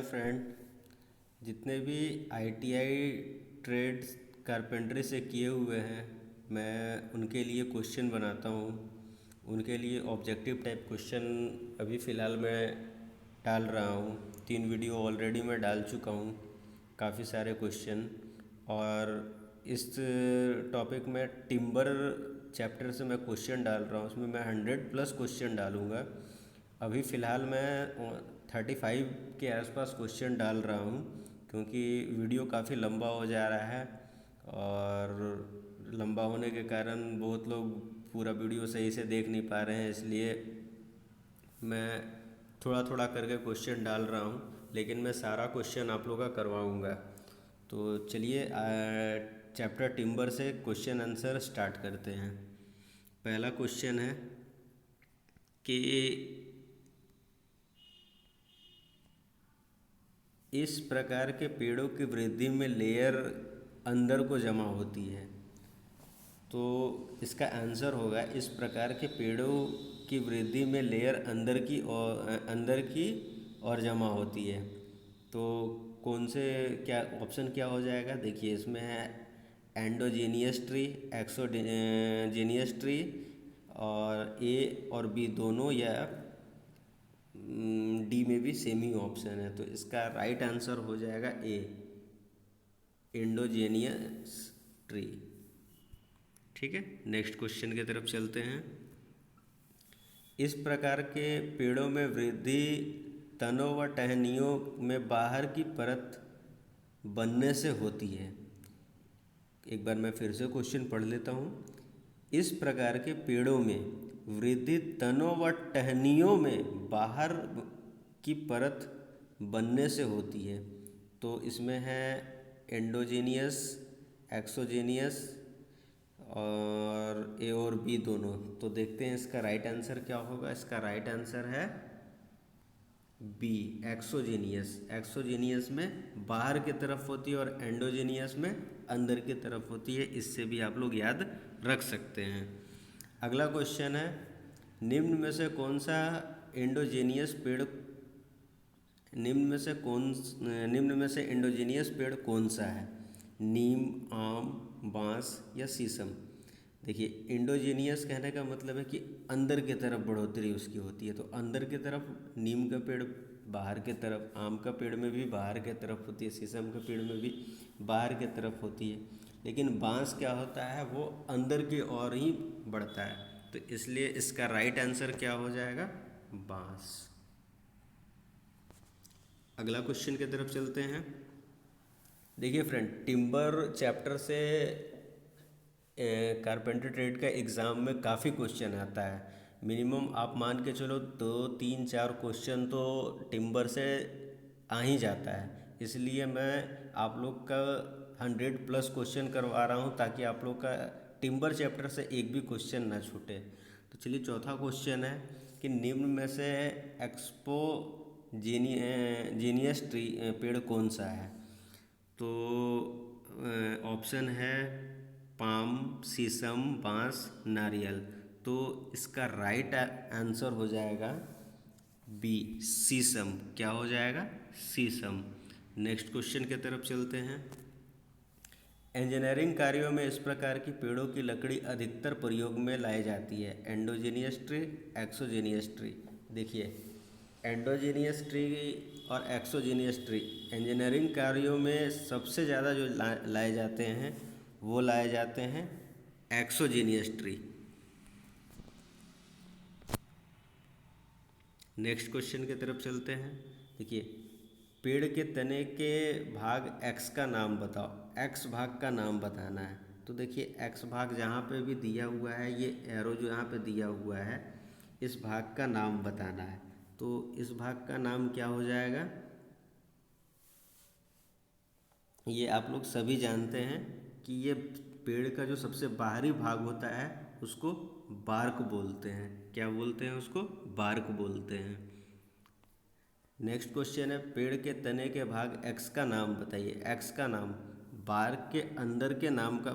Friend, जितने भी ITI trades carpentry से किए हुए हैं, मैं उनके लिए क्वेश्चन बनाता हूँ। उनके लिए ऑब्जेक्टिव टाइप क्वेश्चन अभी फ़िलहाल मैं डाल रहा हूँ। 3 वीडियो ऑलरेडी मैं डाल चुका हूँ, काफ़ी सारे क्वेश्चन। और इस टॉपिक में टिम्बर चैप्टर से मैं क्वेश्चन डाल रहा हूँ, उसमें मैं 100+ क्वेश्चन डालूँगा। अभी फ़िलहाल मैं 35 के आसपास क्वेश्चन डाल रहा हूँ, क्योंकि वीडियो काफ़ी लंबा हो जा रहा है और लंबा होने के कारण बहुत लोग पूरा वीडियो सही से देख नहीं पा रहे हैं। इसलिए मैं थोड़ा थोड़ा करके क्वेश्चन डाल रहा हूँ, लेकिन मैं सारा क्वेश्चन आप लोगों का करवाऊँगा। तो चलिए चैप्टर टिम्बर से क्वेश्चन आंसर स्टार्ट करते हैं। पहला क्वेश्चन है कि इस प्रकार के पेड़ों की वृद्धि में लेयर अंदर को जमा होती है। तो इसका आंसर होगा, इस प्रकार के पेड़ों की वृद्धि में लेयर अंदर की और जमा होती है। तो कौन से क्या ऑप्शन क्या हो जाएगा? देखिए, इसमें है एंडोजीनियस ट्री, एक्सोजीनियस ट्री, और ए और बी दोनों, या डी में भी सेम ही ऑप्शन है। तो इसका राइट आंसर हो जाएगा ए, एंडोजेनियस ट्री। ठीक है, नेक्स्ट क्वेश्चन की तरफ चलते हैं। इस प्रकार के पेड़ों में वृद्धि तनों व टहनियों में बाहर की परत बनने से होती है। एक बार मैं फिर से क्वेश्चन पढ़ लेता हूँ। इस प्रकार के पेड़ों में वृद्धि तनों व टहनियों में बाहर की परत बनने से होती है। तो इसमें है एंडोजेनियस, एक्सोजेनियस, और ए और बी दोनों। तो देखते हैं इसका राइट आंसर क्या होगा। इसका राइट आंसर है बी, एक्सोजेनियस। एक्सोजेनियस में बाहर की तरफ होती है और एंडोजेनियस में अंदर की तरफ होती है। इससे भी आप लोग याद रख सकते हैं। अगला क्वेश्चन है, निम्न में से कौन सा एंडोजेनियस पेड़ निम्न में से एंडोजेनियस पेड़ कौन सा है? नीम, आम, बांस या शीशम? देखिए, एंडोजेनियस कहने का मतलब है कि अंदर की तरफ बढ़ोतरी उसकी होती है। तो अंदर की तरफ नीम का पेड़ बाहर की तरफ, आम का पेड़ में भी बाहर की तरफ होती है, शीशम के पेड़ में भी बाहर की तरफ होती है। लेकिन बांस क्या होता है, वो अंदर की ओर ही बढ़ता है। तो इसलिए इसका राइट आंसर क्या हो जाएगा? बांस। अगला क्वेश्चन की तरफ चलते हैं। देखिए फ्रेंड, टिम्बर चैप्टर से कारपेंटर ट्रेड का एग्ज़ाम में काफ़ी क्वेश्चन आता है। मिनिमम आप मान के चलो 2, 3, 4 क्वेश्चन तो टिम्बर से आ ही जाता है। इसलिए मैं आप लोग का 100+ क्वेश्चन करवा रहा हूँ, ताकि आप लोग का टिम्बर चैप्टर से एक भी क्वेश्चन ना छूटे। तो चलिए, चौथा क्वेश्चन है कि निम्न में से एक्सपो जीनियस ट्री पेड़ कौन सा है? तो ऑप्शन है पाम, शीशम, बांस, नारियल। तो इसका राइट आंसर हो जाएगा बी, शीशम। क्या हो जाएगा? शीशम। नेक्स्ट क्वेश्चन की तरफ चलते हैं। इंजीनियरिंग कार्यों में इस प्रकार की पेड़ों की लकड़ी अधिकतर प्रयोग में लाई जाती है। Endogenous tree, exogenous tree? देखिए, एंडोजीनियस ट्री और एक्सोजीनियस ट्री इंजीनियरिंग कार्यों में सबसे ज़्यादा जो लाए जाते हैं, वो लाए जाते हैं एक्सोजीनियस ट्री। नेक्स्ट क्वेश्चन की तरफ चलते हैं। देखिए, पेड़ के तने के भाग एक्स का नाम बताओ। एक्स भाग का नाम बताना है। तो देखिए, एक्स भाग जहाँ पे भी दिया हुआ है, ये एरो जो यहाँ पे दिया हुआ है, इस भाग का नाम बताना है। तो इस भाग का नाम क्या हो जाएगा? ये आप लोग सभी जानते हैं कि ये पेड़ का जो सबसे बाहरी भाग होता है, उसको बार्क बोलते हैं। क्या बोलते हैं उसको? बार्क बोलते हैं। नेक्स्ट क्वेश्चन है, पेड़ के तने के भाग एक्स का नाम बताइए। एक्स का नाम, बार्क के अंदर के नाम का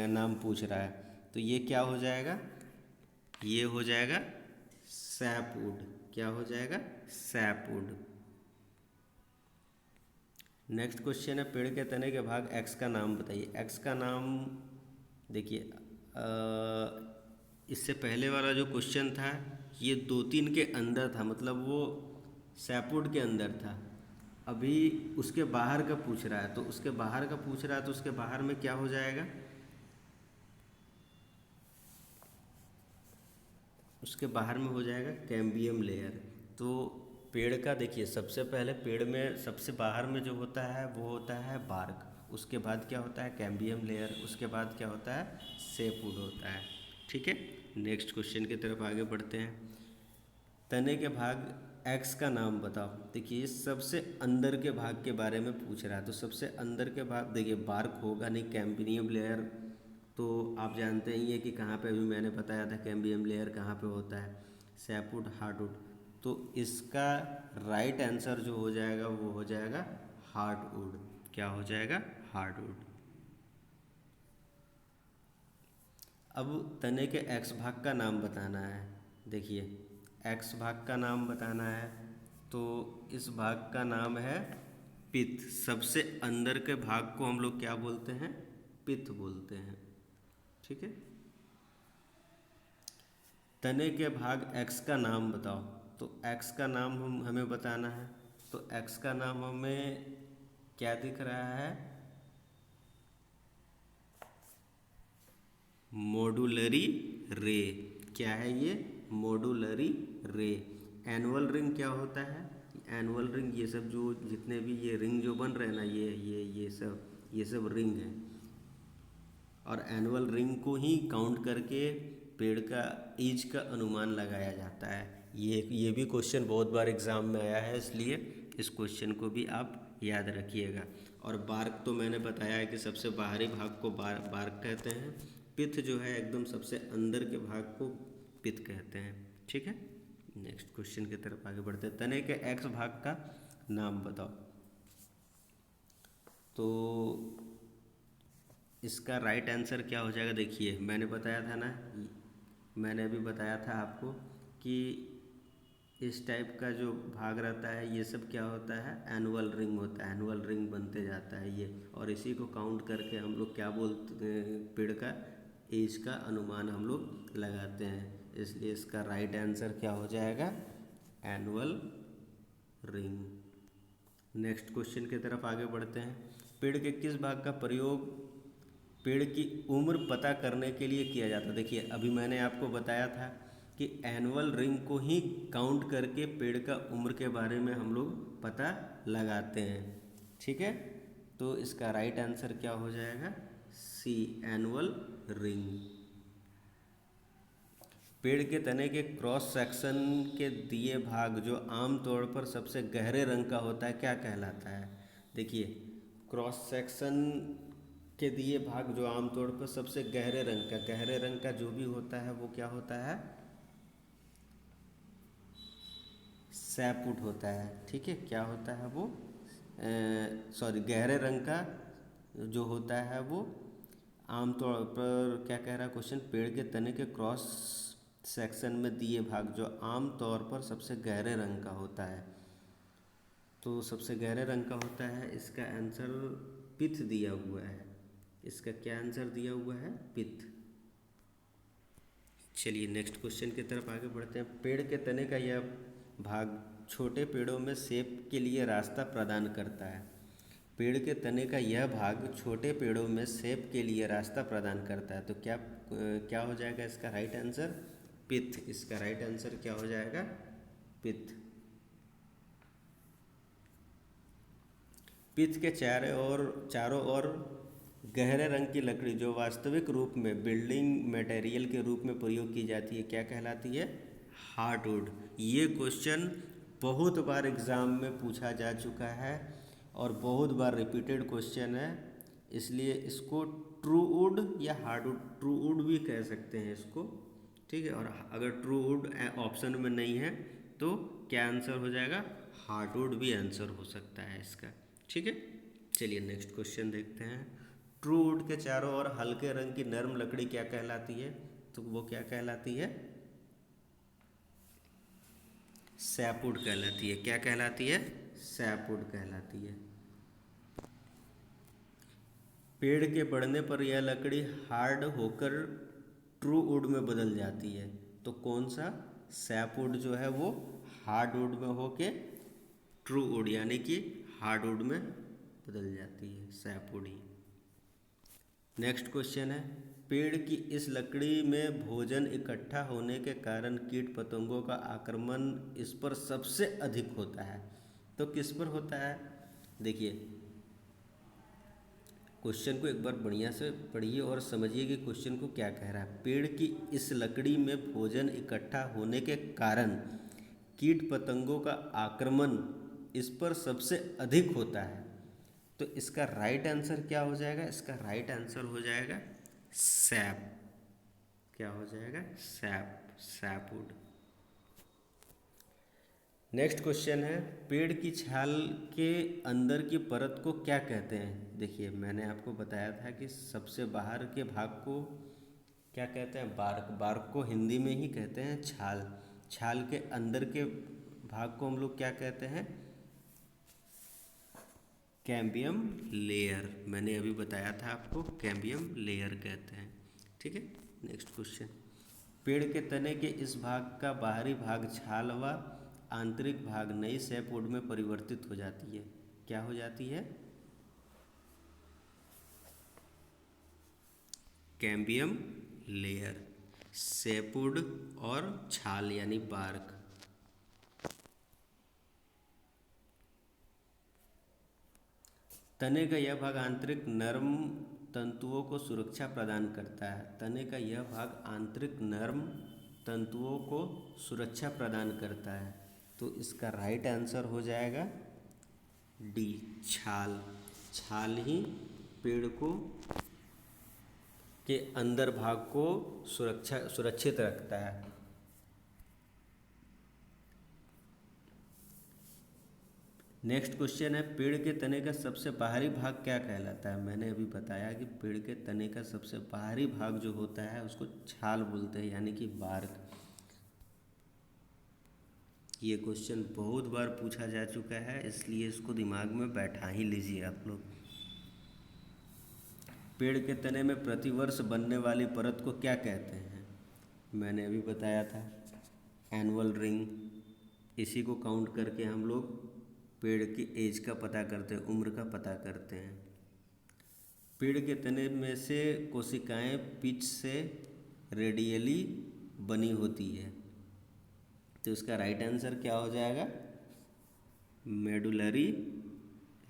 नाम पूछ रहा है। तो ये क्या हो जाएगा? ये हो जाएगा सैपवुड। क्या हो जाएगा? सैपवुड। नेक्स्ट क्वेश्चन है, पेड़ के तने के भाग एक्स का नाम बताइए। एक्स का नाम देखिए, इससे पहले वाला जो क्वेश्चन था ये 2-3 के अंदर था, मतलब वो सैपुड के अंदर था। अभी उसके बाहर का पूछ रहा है, तो उसके बाहर का पूछ रहा है तो उसके बाहर में क्या हो जाएगा, उसके बाहर में हो जाएगा कैम्बियम लेयर। तो पेड़ का देखिए, सबसे पहले पेड़ में सबसे बाहर में जो होता है वो होता है बार्क, उसके बाद क्या होता है कैम्बियम लेयर, उसके बाद क्या होता है सेपवुड होता है। ठीक है, नेक्स्ट क्वेश्चन की तरफ आगे बढ़ते हैं। तने के भाग एक्स का नाम बताओ। देखिए सबसे अंदर के भाग के बारे में पूछ रहा है, तो सबसे अंदर के भाग देखिए बार्क होगा नहीं, कैम्बियम लेयर तो आप जानते ही हैं कि कहाँ पे, अभी मैंने बताया था कैम्बियम लेयर कहाँ पे होता है, सैपवुड हार्डवुड। तो इसका राइट आंसर जो हो जाएगा वो हो जाएगा हार्डवुड। क्या हो जाएगा, हार्डवुड। अब तने के एक्स भाग का नाम बताना है। देखिए एक्स भाग का नाम बताना है, तो इस भाग का नाम है पित्त। सबसे अंदर के भाग को हम लोग क्या बोलते हैं, पित्त बोलते हैं। ठीक है, तने के भाग एक्स का नाम बताओ। तो एक्स का नाम हमें बताना है, तो एक्स का नाम हमें क्या दिख रहा है, मॉड्यूलरी रे। क्या है ये, मॉड्यूलरी रे। एनुअल रिंग क्या होता है, एनुअल रिंग, ये सब जो जितने भी ये रिंग जो बन रहे हैं ना, ये सब रिंग है। और एनुअल रिंग को ही काउंट करके पेड़ का एज का अनुमान लगाया जाता है। ये भी क्वेश्चन बहुत बार एग्ज़ाम में आया है, इसलिए इस क्वेश्चन को भी आप याद रखिएगा। और बार्क तो मैंने बताया है कि सबसे बाहरी भाग को बार्क कहते हैं, पिथ जो है एकदम सबसे अंदर के भाग को पिथ कहते हैं। ठीक है, नेक्स्ट क्वेश्चन की तरफ आगे बढ़ते हैं। तने के एक्स भाग का नाम बताओ। तो इसका राइट आंसर क्या हो जाएगा, देखिए मैंने बताया था ना, मैंने अभी बताया था आपको कि इस टाइप का जो भाग रहता है ये सब क्या होता है, एनुअल रिंग होता है, एनुअल रिंग बनते जाता है ये। और इसी को काउंट करके हम लोग क्या बोलते हैं, पेड़ का एज का अनुमान हम लोग लगाते हैं। इसलिए इसका राइट आंसर क्या हो जाएगा, एनुअल रिंग। नेक्स्ट क्वेश्चन की तरफ आगे बढ़ते हैं। पेड़ के किस भाग का प्रयोग पेड़ की उम्र पता करने के लिए किया जाता है। देखिए अभी मैंने आपको बताया था कि एनुअल रिंग को ही काउंट करके पेड़ का उम्र के बारे में हम लोग पता लगाते हैं। ठीक है, तो इसका राइट आंसर क्या हो जाएगा, सी, एनुअल रिंग। पेड़ के तने के क्रॉस सेक्शन के दिए भाग जो आमतौर पर सबसे गहरे रंग का होता है क्या कहलाता है। देखिए क्रॉस सेक्शन के दिए भाग जो आमतौर पर सबसे गहरे रंग का जो भी होता है वो क्या होता है, सैपवुड होता है। ठीक है, क्या होता है वो, सॉरी, गहरे रंग का जो होता है वो आमतौर पर, क्या कह रहा है क्वेश्चन, पेड़ के तने के क्रॉस सेक्शन में दिए भाग जो आम तौर पर सबसे गहरे रंग का होता है। तो सबसे गहरे रंग का होता है, इसका आंसर पिथ दिया हुआ है। इसका क्या आंसर दिया हुआ है, पिथ। चलिए नेक्स्ट क्वेश्चन की तरफ आगे बढ़ते हैं। पेड़ के तने का यह भाग छोटे पेड़ों में सेब के लिए रास्ता प्रदान करता है। पेड़ के तने का यह भाग छोटे पेड़ों में सेब के लिए रास्ता प्रदान करता है। तो क्या हो जाएगा इसका राइट आंसर, पिथ। इसका राइट आंसर क्या हो जाएगा, पिथ। पिथ के चारों ओर गहरे रंग की लकड़ी जो वास्तविक रूप में बिल्डिंग मटेरियल के रूप में प्रयोग की जाती है क्या कहलाती है, हार्डवुड। ये क्वेश्चन बहुत बार एग्ज़ाम में पूछा जा चुका है और बहुत बार रिपीटेड क्वेश्चन है, इसलिए इसको ट्रू वुड या हार्डवुड, ट्रू वुड भी कह सकते हैं इसको। ठीक है, और अगर ट्रू वुड ऑप्शन में नहीं है तो क्या आंसर हो जाएगा, हार्डवुड भी आंसर हो सकता है इसका। ठीक है, चलिए नेक्स्ट क्वेश्चन देखते हैं। ट्रू वुड के चारों ओर हल्के रंग की नर्म लकड़ी क्या कहलाती है। तो वो क्या कहलाती है, सैपवुड कहलाती है। क्या कहलाती है, सैपवुड कहलाती है। पेड़ के बढ़ने पर यह लकड़ी हार्ड होकर ट्रू वुड में बदल जाती है। तो कौन सा? सैपवुड जो है वो हार्ड वुड में होके ट्रू वुड यानी कि हार्ड वुड में बदल जाती है, सैपवुड ही। नेक्स्ट क्वेश्चन है, पेड़ की इस लकड़ी में भोजन इकट्ठा होने के कारण कीट पतंगों का आक्रमण इस पर सबसे अधिक होता है। तो किस पर होता है? देखिए क्वेश्चन को एक बार बढ़िया से पढ़िए और समझिए कि क्वेश्चन को क्या कह रहा है। पेड़ की इस लकड़ी में भोजन इकट्ठा होने के कारण कीट पतंगों का आक्रमण इस पर सबसे अधिक होता है। तो इसका राइट आंसर क्या हो जाएगा? इसका राइट आंसर हो जाएगा सैप। क्या हो जाएगा? SAP, sapwood. नेक्स्ट क्वेश्चन है, पेड़ की छाल के अंदर की परत को क्या कहते हैं? देखिए मैंने आपको बताया था कि सबसे बाहर के भाग को क्या कहते हैं? बार्क। बार्क को हिंदी में ही कहते हैं छाल। छाल के अंदर के भाग को हम लोग क्या कहते हैं? Cambium layer. मैंने अभी बताया था आपको, कैम्बियम लेयर कहते हैं। ठीक है। नेक्स्ट क्वेश्चन, पेड़ के तने के इस भाग का बाहरी भाग छाल व आंतरिक भाग नई सैपवुड में परिवर्तित हो जाती है। क्या हो जाती है? कैम्बियम लेयर, सैपवुड और छाल यानी बार्क। तने का यह भाग आंतरिक नर्म तंतुओं को सुरक्षा प्रदान करता है। तने का यह भाग आंतरिक नर्म तंतुओं को सुरक्षा प्रदान करता है। तो इसका राइट आंसर हो जाएगा डी, छाल। छाल ही पेड़ को के अंदर भाग को सुरक्षित रखता है। नेक्स्ट क्वेश्चन है, पेड़ के तने का सबसे बाहरी भाग क्या कहलाता है? मैंने अभी बताया कि पेड़ के तने का सबसे बाहरी भाग जो होता है उसको छाल बोलते हैं यानी कि बार्क। ये क्वेश्चन बहुत बार पूछा जा चुका है, इसलिए इसको दिमाग में बैठा ही लीजिए आप लोग। पेड़ के तने में प्रतिवर्ष बनने वाली परत को क्या कहते हैं? मैंने अभी बताया था एनुअल रिंग। इसी को काउंट करके हम लोग पेड़ की एज का पता करते हैं, उम्र का पता करते हैं। पेड़ के तने में से कोशिकाएं पिच से रेडियली बनी होती है। तो इसका राइट आंसर क्या हो जाएगा? मेडुलरी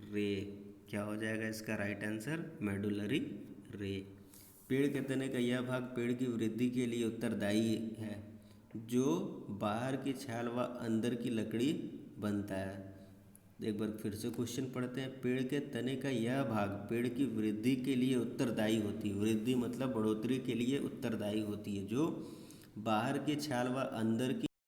रे। क्या हो जाएगा इसका राइट आंसर? मेडुलरी रे। पेड़ के तने का यह भाग पेड़ की वृद्धि के लिए उत्तरदायी है, जो बाहर की छाल व अंदर की लकड़ी बनता है। एक बार फिर से क्वेश्चन पढ़ते हैं। पेड़ के तने का यह भाग पेड़ की वृद्धि के लिए उत्तरदायी होती है। वृद्धि मतलब बढ़ोतरी के लिए उत्तरदायी होती है, जो बाहर की छाल व अंदर की